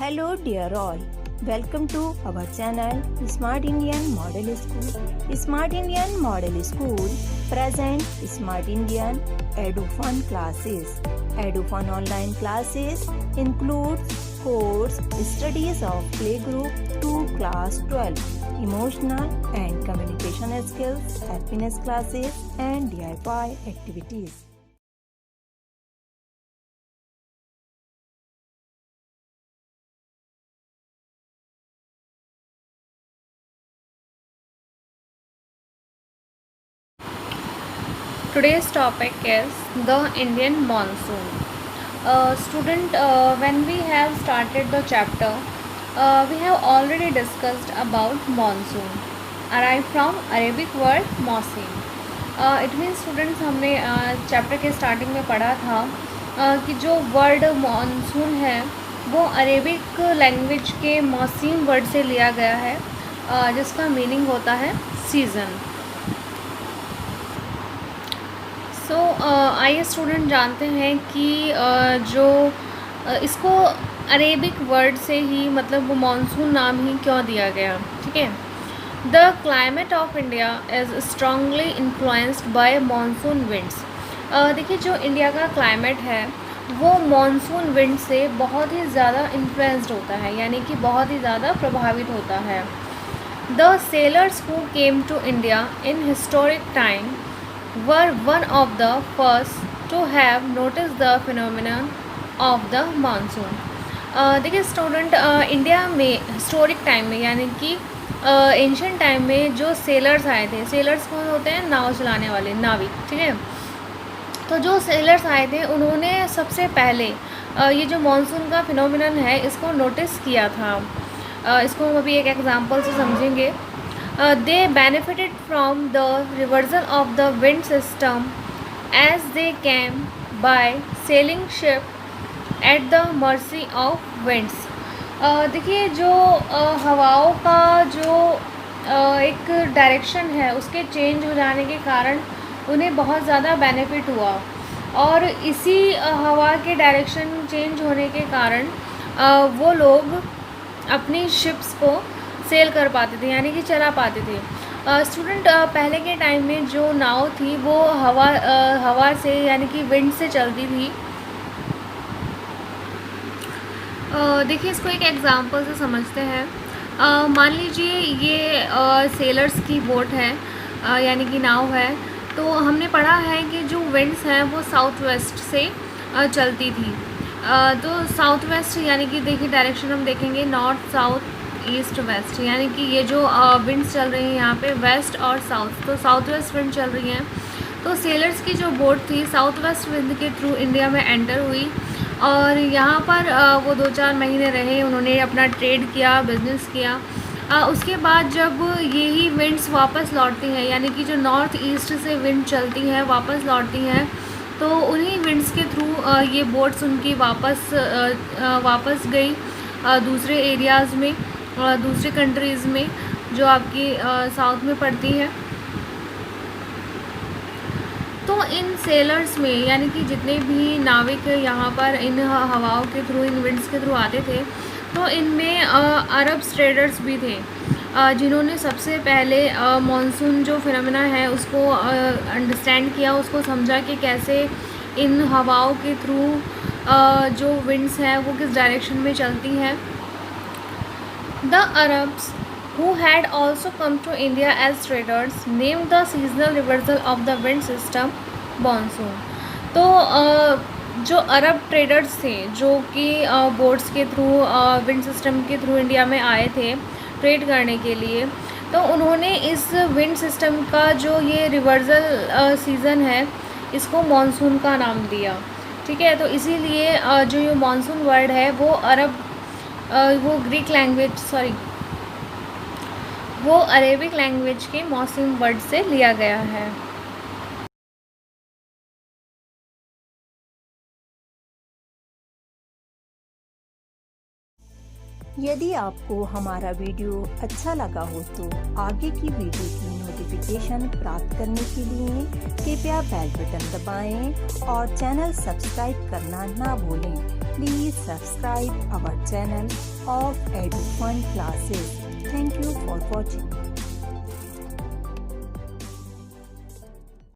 Hello dear all, welcome to our channel Smart Indian Model School. Smart Indian Model School present Smart Indian EduFun classes. EduFun online classes includes course studies of playgroup to class 12, emotional and communication skills, happiness classes and DIY activities. Today's topic is the Indian monsoon. Student, when we have started the chapter, we have already discussed about monsoon, arrived from Arabic word मौसम. It means students हमने chapter के starting में पढ़ा था कि जो word monsoon है वो अरेबिक लैंग्वेज के मौसम वर्ड से लिया गया है, जिसका मीनिंग होता है सीज़न. सो आइए स्टूडेंट जानते हैं कि इसको अरेबिक वर्ड से ही मतलब वो मानसून नाम ही क्यों दिया गया. ठीक है. The climate of India is strongly influenced by monsoon winds. देखिए, जो इंडिया का क्लाइमेट है वो मानसून विंड से बहुत ही ज़्यादा इन्फ्लुएंस्ड होता है, यानी कि बहुत ही ज़्यादा प्रभावित होता है. The sailors who came to India in historic time were one of the first to have noticed the phenomenon of the monsoon. देखिए स्टूडेंट, इंडिया में हिस्टोरिक टाइम में यानी कि एंशियंट टाइम में जो सेलर्स आए थे, सेलर्स कौन होते हैं? नाव चलाने वाले, नाविक. ठीक है. तो जो सेलर्स आए थे उन्होंने सबसे पहले ये जो मानसून का फिनोमिनन है इसको नोटिस किया था. इसको हम अभी एक एग्जांपल से समझेंगे. They benefited from the reversal of the wind system as they came by sailing ship at the mercy of winds. देखिए, जो हवाओं का जो एक डायरेक्शन है उसके चेंज हो जाने के कारण उन्हें बहुत ज़्यादा बेनिफिट हुआ, और इसी हवा के डायरेक्शन चेंज होने के कारण वो लोग अपनी शिप्स को सेल कर पाते थे, यानी कि चला पाते थे. स्टूडेंट, पहले के टाइम में जो नाव थी वो हवा से यानी कि विंड से चलती थी. देखिए, इसको एक एग्जांपल से समझते हैं. मान लीजिए ये सेलर्स की बोट है, यानी कि नाव है. तो हमने पढ़ा है कि जो विंड्स हैं वो साउथ वेस्ट से चलती थी. तो साउथ वेस्ट यानी कि देखिए डायरेक्शन हम देखेंगे नॉर्थ साउथ ईस्ट वेस्ट, यानी कि ये जो विंड्स चल रही हैं यहाँ पे वेस्ट और साउथ, तो साउथ वेस्ट विंड चल रही हैं. तो सेलर्स की जो बोट थी साउथ वेस्ट विंड के थ्रू इंडिया में एंटर हुई और यहाँ पर वो 2-4 महीने रहे. उन्होंने अपना ट्रेड किया, बिजनेस किया. उसके बाद जब यही विंड्स वापस लौटती हैं, यानी कि जो नॉर्थ ईस्ट से विंड चलती हैं वापस लौटती हैं, तो उन्हीं विंड्स के थ्रू ये बोट्स उनकी वापस गई दूसरे एरियाज़ में, दूसरी कंट्रीज़ में जो आपकी साउथ में पड़ती है. तो इन सेलर्स में यानी कि जितने भी नाविक यहाँ पर इन हवाओं के थ्रू, इन विंड्स के थ्रू आते थे, तो इनमें अरब ट्रेडर्स भी थे जिन्होंने सबसे पहले मानसून जो फिनोमेना है उसको अंडरस्टैंड किया, उसको समझा कि कैसे इन हवाओं के थ्रू जो विंड्स हैं वो किस डायरेक्शन में चलती हैं. The Arabs, who had also come to India as traders, named the seasonal reversal of the wind system monsoon. तो जो अरब ट्रेडर्स थे जो कि बोट्स के थ्रू विंड सिस्टम के थ्रू इंडिया में आए थे ट्रेड करने के लिए, तो उन्होंने इस विंड सिस्टम का जो ये रिवर्सल सीज़न है इसको मानसून का नाम दिया. ठीक है. तो इसीलिए जो ये मानसून वर्ड है वो ग्रीक लैंग्वेज वो अरेबिक लैंग्वेज के मौसम वर्ड से लिया गया है. यदि आपको हमारा वीडियो अच्छा लगा हो तो आगे की वीडियो की नोटिफिकेशन प्राप्त करने के लिए कृपया बेल बटन दबाएं और चैनल सब्सक्राइब करना ना भूलें. Please subscribe our channel of EduFun Classes. Thank you for watching.